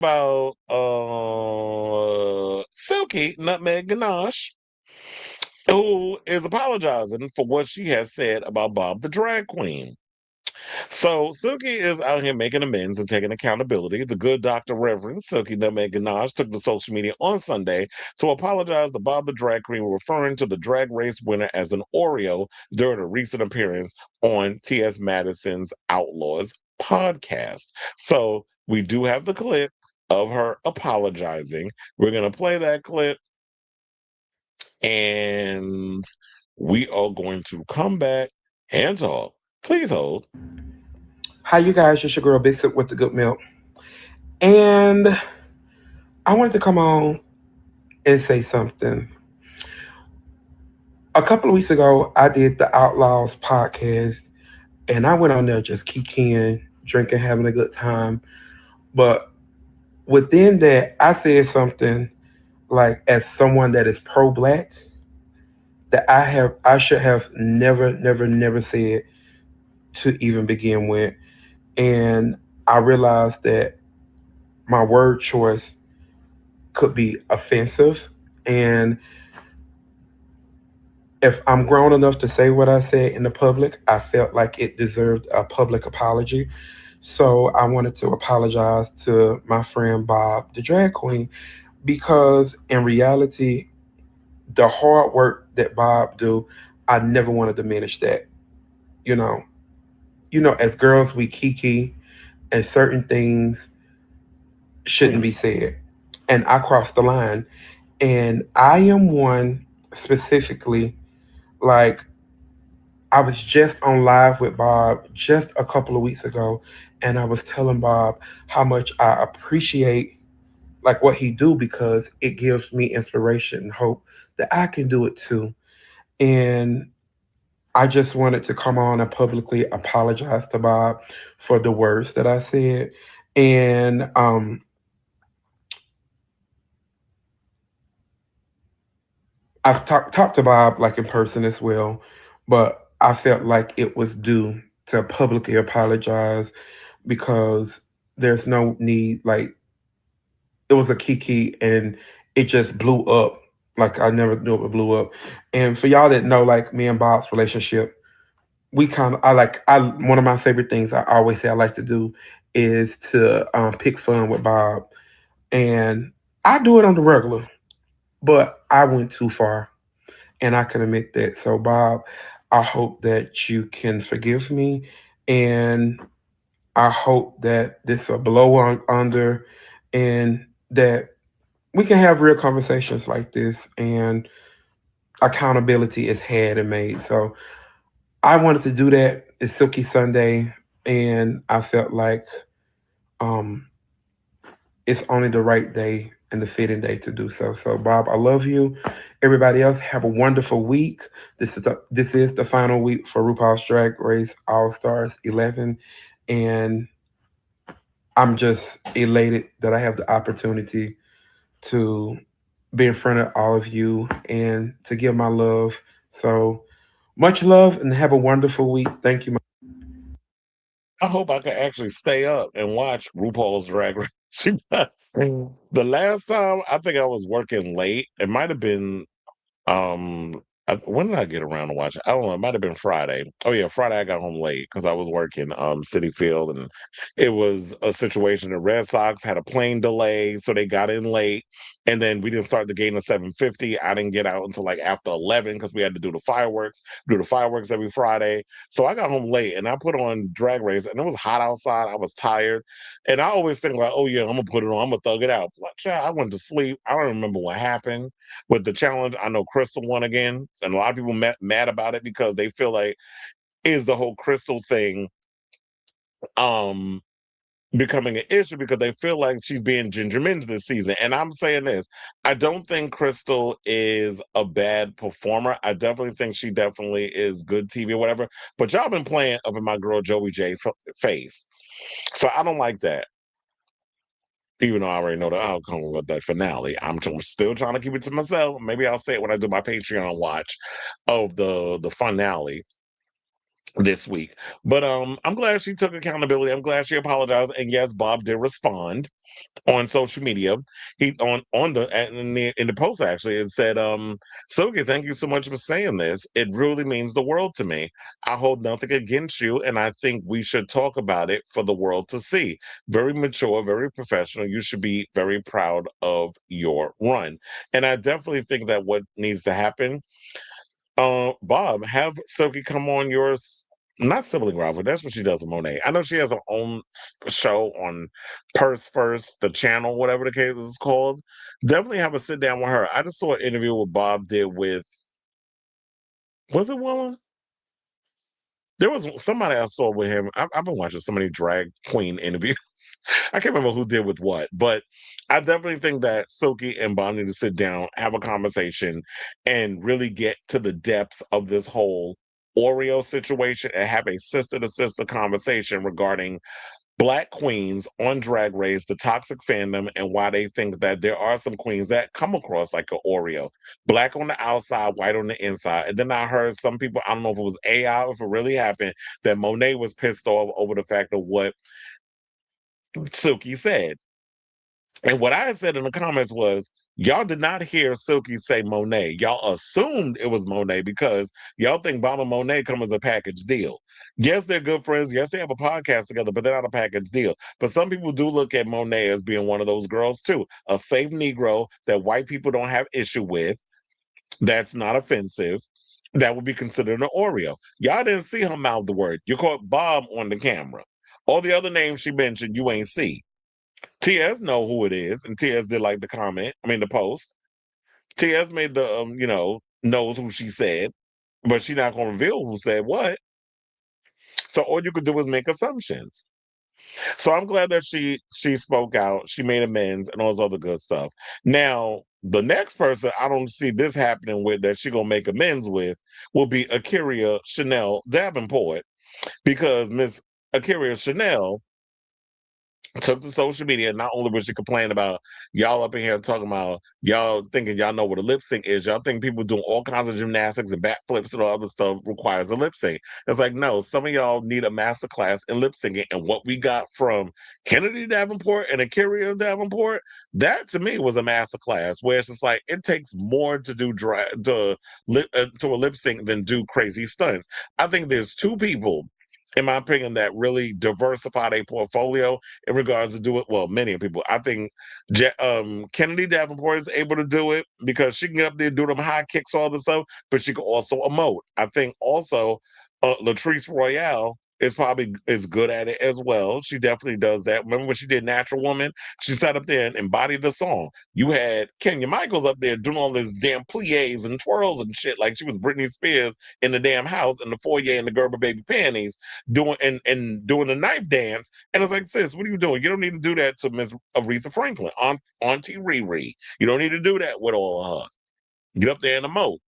about Silky, Nutmeg Ganache, who is apologizing for what she has said about Bob the drag queen. So Silky is out here making amends and taking accountability. The good Dr. Reverend Silky Nutmeg Ganache took to social media on Sunday to apologize to Bob the drag queen, referring to the drag race winner as an Oreo during a recent appearance on T.S. Madison's Outlaws podcast. So we do have the clip of her apologizing. We're going to play that clip and we are going to come back and talk. Please hold. Hi, you guys. It's your girl Bishop with the good milk. And I wanted to come on and say something. A couple of weeks ago, I did the Outlaws podcast, and I went on there just kikiing, drinking, having a good time. But within that, I said something like, as someone that is pro black, that I should have never said to even begin with. And I realized that my word choice could be offensive. And if I'm grown enough to say what I said in the public, I felt like it deserved a public apology. So I wanted to apologize to my friend Bob, the drag queen, because in reality, the hard work that Bob do, I never want to diminish that. You know, as girls we kiki, and certain things shouldn't be said, and I crossed the line. And I am one specifically, like, I was just on live with Bob just a couple of weeks ago, and I was telling Bob how much I appreciate like what he do, because it gives me inspiration and hope that I can do it too. And I just wanted to come on and publicly apologize to Bob for the words that I said. And I've talked to Bob like in person as well, but I felt like it was due to publicly apologize, because there's no need. Like, it was a kiki and it just blew up. Like, I never knew it blew up. And for y'all that know, like, me and Bob's relationship, we kind of, I one of my favorite things I always say I like to do is to pick fun with Bob, and I do it on the regular, but I went too far, and I can admit that. So Bob, I hope that you can forgive me, and I hope that this will blow on under, and that we can have real conversations like this, and accountability is had and made. So I wanted to do that. It's Silky Sunday, and I felt like um, it's only the right day and the fitting day to do so. So, Bob, I love you. Everybody else, have a wonderful week. This is the final week for RuPaul's Drag Race All Stars 11, and I'm just elated that I have the opportunity to be in front of all of you and to give my love. So much love and have a wonderful week. Thank you. I hope I can actually stay up and watch RuPaul's Drag Race. The last time I think I was working late, it might have been when did I get around to watch it? I don't know. It might have been Friday. Oh yeah, Friday I got home late because I was working City Field, and it was a situation. The Red Sox had a plane delay, so they got in late, and then we didn't start the game at 7:50. I didn't get out until like after 11 because we had to do the fireworks every Friday. So I got home late, and I put on Drag Race, and it was hot outside. I was tired, and I always think like, oh yeah, I'm gonna put it on. I'm gonna thug it out. Like, child, I went to sleep. I don't remember what happened with the challenge. I know Crystal won again, and a lot of people mad about it because they feel like is the whole Crystal thing um becoming an issue because they feel like she's being Ginger Minj this season. And I'm saying this, I don't think Crystal is a bad performer. I definitely think she definitely is good TV or whatever. But y'all been playing up in my girl Joey J face, so I don't like that. Even though I already know the outcome of that finale, still trying to keep it to myself. Maybe I'll say it when I do my Patreon watch of the finale. this week. But I'm glad she took accountability. I'm glad she apologized. And yes, Bob did respond on social media. He on the in the post actually it said, Silky, thank you so much for saying this. It really means the world to me. I hold nothing against you, and I think we should talk about it for the world to see. Very mature, very professional. You should be very proud of your run. And I definitely think that what needs to happen, Bob, have Silky come on yours. Not sibling rivalry. That's what she does with Monet. I know she has her own show on Purse First, the channel, whatever the case is called. Definitely have a sit down with her. I just saw an interview with Bob did with, was it Willem? There was somebody I saw with him. I've been watching so many drag queen interviews. I can't remember who did with what, but I definitely think that Silky and Bob need to sit down, have a conversation, and really get to the depths of this whole Oreo situation and have a sister to sister conversation regarding Black queens on Drag Race, the toxic fandom, and why they think that there are some queens that come across like an Oreo, black on the outside, white on the inside. And then I heard some people, I don't know if it was AI or if it really happened, that Monet was pissed off over the fact of what Silky said. And what I said in the comments was, y'all did not hear Silky say Monet. Y'all assumed it was Monet because y'all think Bomb and Monet come as a package deal. Yes, they're good friends. Yes, they have a podcast together, but they're not a package deal. But some people do look at Monet as being one of those girls too, a safe Negro that white people don't have issue with. That's not offensive. That would be considered an Oreo. Y'all didn't see her mouth the word. You caught Bob on the camera. All the other names she mentioned, you ain't see. TS know who it is, and TS did like the comment. I mean the post. TS made the knows who she said, but she not gonna reveal who said what. So all you could do is make assumptions. So I'm glad that she spoke out, she made amends, and all this other good stuff. Now the next person I don't see this happening with that she gonna make amends with will be Akira Chanel Davenport because Miss Akira Chanel took to social media. Not only was she complaining about y'all up in here talking about y'all thinking y'all know what a lip sync is, y'all think people doing all kinds of gymnastics and backflips and all other stuff requires a lip sync. It's like, no, some of y'all need a master class in lip syncing. And what we got from Kennedy Davenport and Akira Davenport, that to me was a master class where it's just like it takes more to do to a lip sync than do crazy stunts. I think there's two people in my opinion, that really diversify their portfolio in regards to do it. Well, many people. I think Kennedy Davenport is able to do it because she can get up there do them high kicks, all the stuff, but she can also emote. I think also Latrice Royale is probably is good at it as well. She definitely does that. Remember when she did Natural Woman? She sat up there and embodied the song. You had Kenya Michaels up there doing all this damn plies and twirls and shit like she was Britney Spears in the damn house in the foyer in the Gerber baby panties doing and doing the knife dance. And it's like, sis, what are you doing? You don't need to do that to Miss Aretha Franklin, Auntie Riri. You don't need to do that with all of her. Get up there in the moat.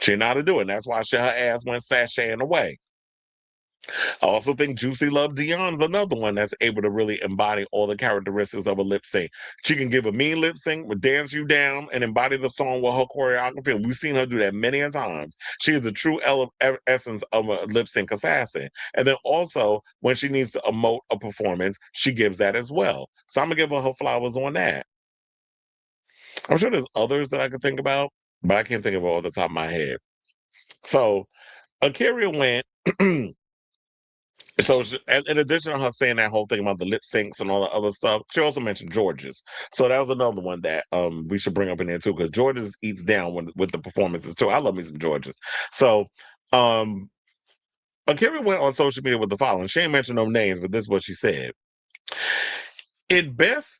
She know how to do it. And that's why her ass went sashaying away. I also think Juicy Love Dion is another one that's able to really embody all the characteristics of a lip sync. She can give a mean lip sync, but dance you down and embody the song with her choreography. And we've seen her do that many a times. She is the true essence of a lip sync assassin. And then also, when she needs to emote a performance, she gives that as well. So I'm gonna give her flowers on that. I'm sure there's others that I could think about, but I can't think of it all the top of my head. So Akira went. So, in addition to her saying that whole thing about the lip syncs and all the other stuff, she also mentioned George's. So that was another one that we should bring up in there too, because George's eats down with the performances too. I love me some George's. So, um, Akira went on social media with the following. She ain't mentioned no names, but this is what she said. It best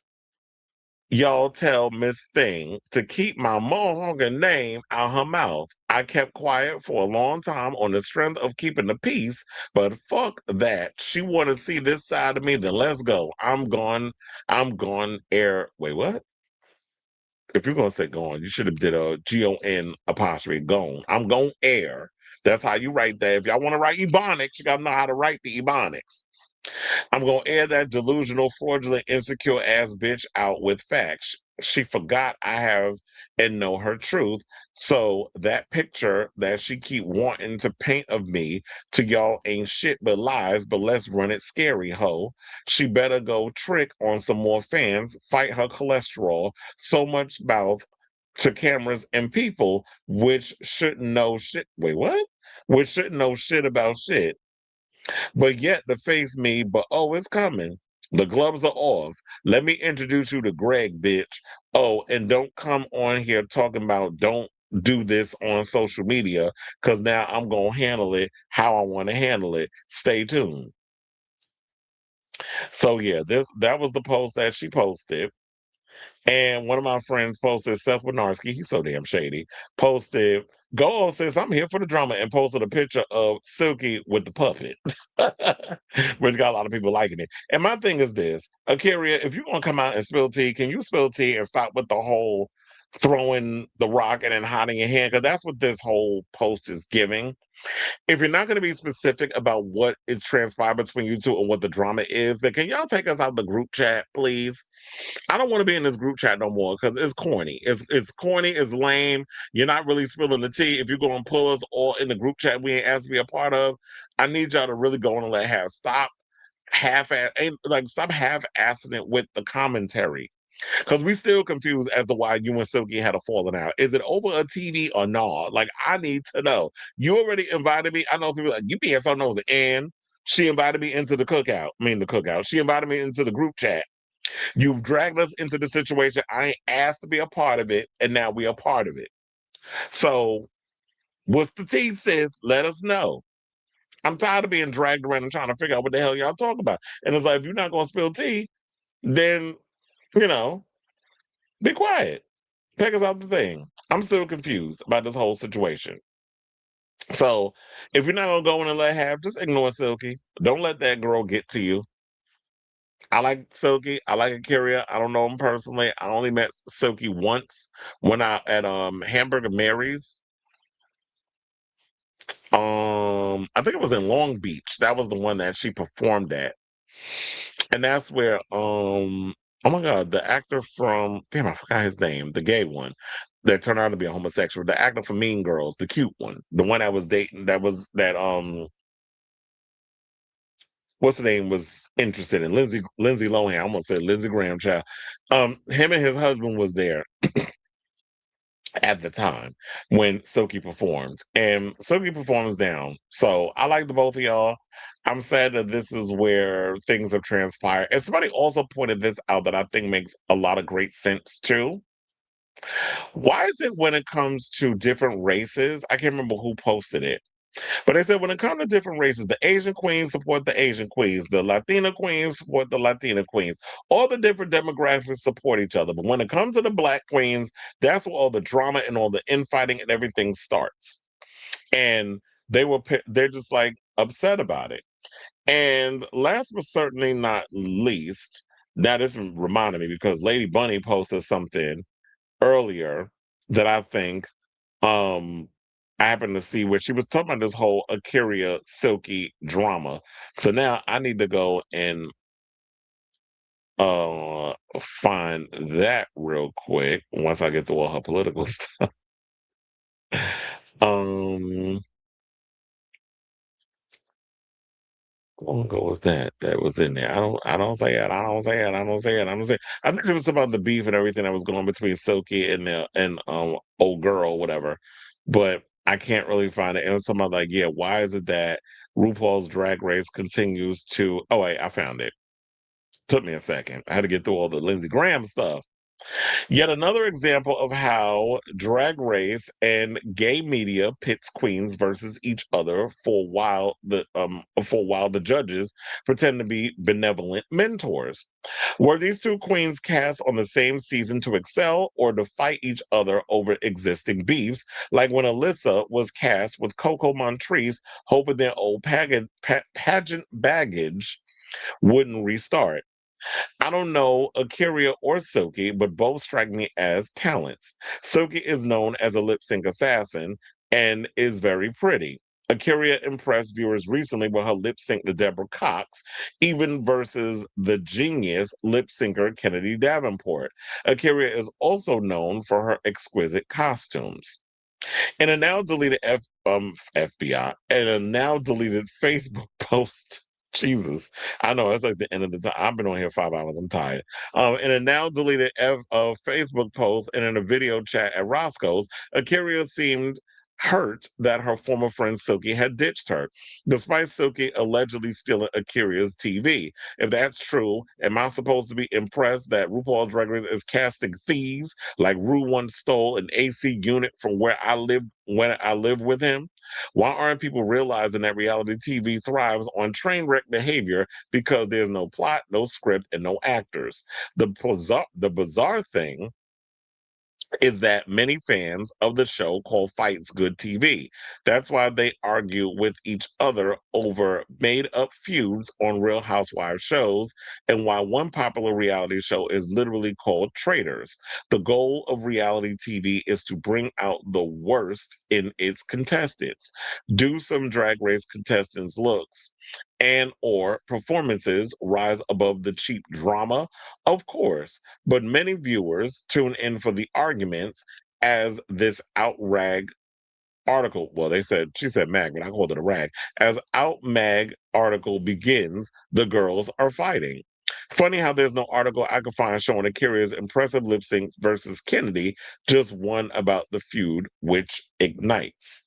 y'all tell Miss Thing to keep my motherfucking name out her mouth. I kept quiet for a long time on the strength of keeping the peace, but fuck that. She want to see this side of me, then let's go. I'm gone air. Wait, what? If you're gonna say gone, you should have did a Gon apostrophe gone. I'm gone air. That's how you write that. If y'all want to write Ebonics, you gotta know how to write the Ebonics. I'm gonna air that delusional, fraudulent, insecure ass bitch out with facts. she forgot I have and know her truth. So that picture that she keep wanting to paint of me to y'all ain't shit but lies, but let's run it scary, ho. She better go trick on some more fans, fight her cholesterol, so much mouth to cameras and people which shouldn't know shit. Wait, what? Which shouldn't know shit about shit, but yet to face me, but oh, it's coming. The gloves are off. Let me introduce you to Greg, bitch. Oh, and don't come on here talking about don't do this on social media because now I'm going to handle it how I want to handle it. Stay tuned. So, yeah, that was the post that she posted. And one of my friends posted, Seth Winarski, he's so damn shady, posted, Go on, sis, I'm here for the drama, and posted a picture of Silky with the puppet, which got a lot of people liking it. And my thing is this, Akaria, if you're going to come out and spill tea, can you spill tea and stop with the whole throwing the rock and then hiding your hand? Because that's what this whole post is giving. If you're not going to be specific about what is transpired between you two and what the drama is, then can y'all take us out of the group chat, please? I don't want to be in this group chat no more because it's corny. It's corny. It's lame. You're not really spilling the tea. If you're going to pull us all in the group chat we ain't asked to be a part of, I need y'all to really go on and let have stop stop half assing it with the commentary because we still confused as to why you and Silky had a falling out. Is it over a TV or not? Like I need to know. You already invited me. I know people like you being so nosy, and she invited me into the cookout. I mean the cookout. She invited me into the group chat. You've dragged us into the situation. I ain't asked to be a part of it, and now we are part of it. So, what's the tea, sis? Let us know. I'm tired of being dragged around and trying to figure out what the hell y'all talking about. And it's like, if you're not going to spill tea, then, you know, be quiet. Take us out the thing. I'm still confused about this whole situation. So, if you're not going to go in and let have, just ignore Silky. Don't let that girl get to you. I like Silky. I like Akira. I don't know him personally. I only met Silky once when I at Hamburger Mary's. I think it was in Long Beach. That was the one that she performed at. And that's where oh my god, the actor from damn, I forgot his name, the gay one that turned out to be a homosexual, the actor from Mean Girls, the cute one, the one that was dating that what's the name was interested in Lindsay Lohan. I almost said Lindsey Graham child. Him and his husband was there at the time when Silky performed. And Silky performs down. So I like the both of y'all. I'm sad that this is where things have transpired. And somebody also pointed this out that I think makes a lot of great sense too. Why is it when it comes to different races? I can't remember who posted it. But they said when it comes to different races, the Asian queens support the Asian queens, the Latina queens support the Latina queens. All the different demographics support each other. But when it comes to the black queens, that's where all the drama and all the infighting and everything starts. And they're just like upset about it. And last but certainly not least, now this reminded me because Lady Bunny posted something earlier that I think um I happened to see where she was talking about this whole Akira Silky drama. So now I need to go and find that real quick once I get through all her political stuff. Um how long ago was that was in there? I don't say it, I don't say it, I don't say it, I don't say it. I think it was about the beef and everything that was going on between Silky and the and old girl, whatever. But I can't really find it. And it was somebody like, yeah, why is it that RuPaul's Drag Race continues to oh wait, I found it. Took me a second. I had to get through all the Lindsey Graham stuff. Yet another example of how drag race and gay media pits queens versus each other for while the judges pretend to be benevolent mentors. Were these two queens cast on the same season to excel or to fight each other over existing beefs, like when Alyssa was cast with Coco Montrese, hoping their old pageant baggage wouldn't restart? I don't know Akira or Silky, but both strike me as talents. Silky is known as a lip sync assassin and is very pretty. Akira impressed viewers recently with her lip sync to Deborah Cox, even versus the genius lip syncer Kennedy Davenport. Akira is also known for her exquisite costumes. In a now deleted FBI and a now deleted Facebook post. Jesus, I know it's like the end of the time. I've been on here 5 hours. I'm tired. In a now deleted Facebook post and in a video chat at Roscoe's, Akira seemed hurt that her former friend Silky had ditched her, despite Silky allegedly stealing Akira's TV. If that's true, am I supposed to be impressed that RuPaul's Drag Race is casting thieves like Ru once stole an AC unit from where I live when I live with him? Why aren't people realizing that reality TV thrives on train wreck behavior because there's no plot, no script, and no actors? The bizarre thing is that many fans of the show call fights good TV. That's why they argue with each other over made up feuds on Real Housewives shows, and why one popular reality show is literally called Traitors. The goal of reality TV is to bring out the worst in its contestants. Do some Drag Race contestants' looks and or performances rise above the cheap drama? Of course, but many viewers tune in for the arguments, as this outrag article, well, she said mag, but I called it a rag. As out mag article begins, the girls are fighting. Funny how there's no article I could find showing Akira's impressive lip sync versus Kennedy, just one about the feud which ignites.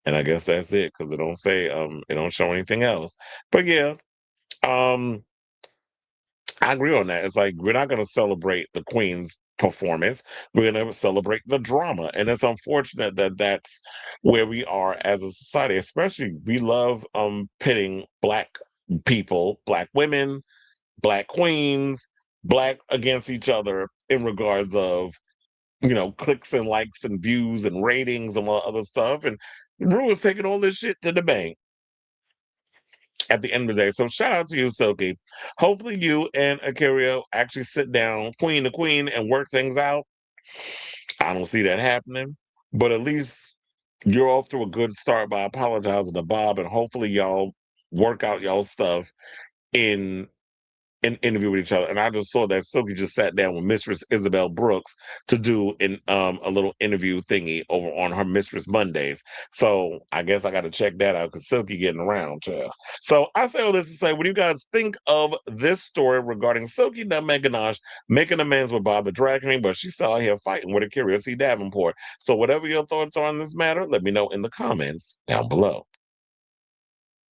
And I guess that's it because it don't show anything else. But yeah, um I agree on that. It's like we're not going to celebrate the queen's performance. We're going to celebrate the drama, and it's unfortunate that that's where we are as a society. Especially, we love pitting black people, black women, black queens, black against each other in regards of clicks and likes and views and ratings and all other stuff. And Rue is taking all this shit to the bank at the end of the day. So shout out to you, Silky. Hopefully you and Akira actually sit down, queen to queen, and work things out. I don't see that happening, but at least you're off to a good start by apologizing to Bob, and hopefully y'all work out y'all stuff in an interview with each other. And I just saw that Silky just sat down with Mistress Isabel Brooks to do a little interview thingy over on her Mistress Mondays. So I guess I got to check that out because Silky getting around, child. So I say all this to say, what do you guys think of this story regarding Silky Nutmeg Ganache making amends with Bob the Drag King, but she's still out here fighting with a Curiosity Davenport? So whatever your thoughts are on this matter, let me know in the comments down below.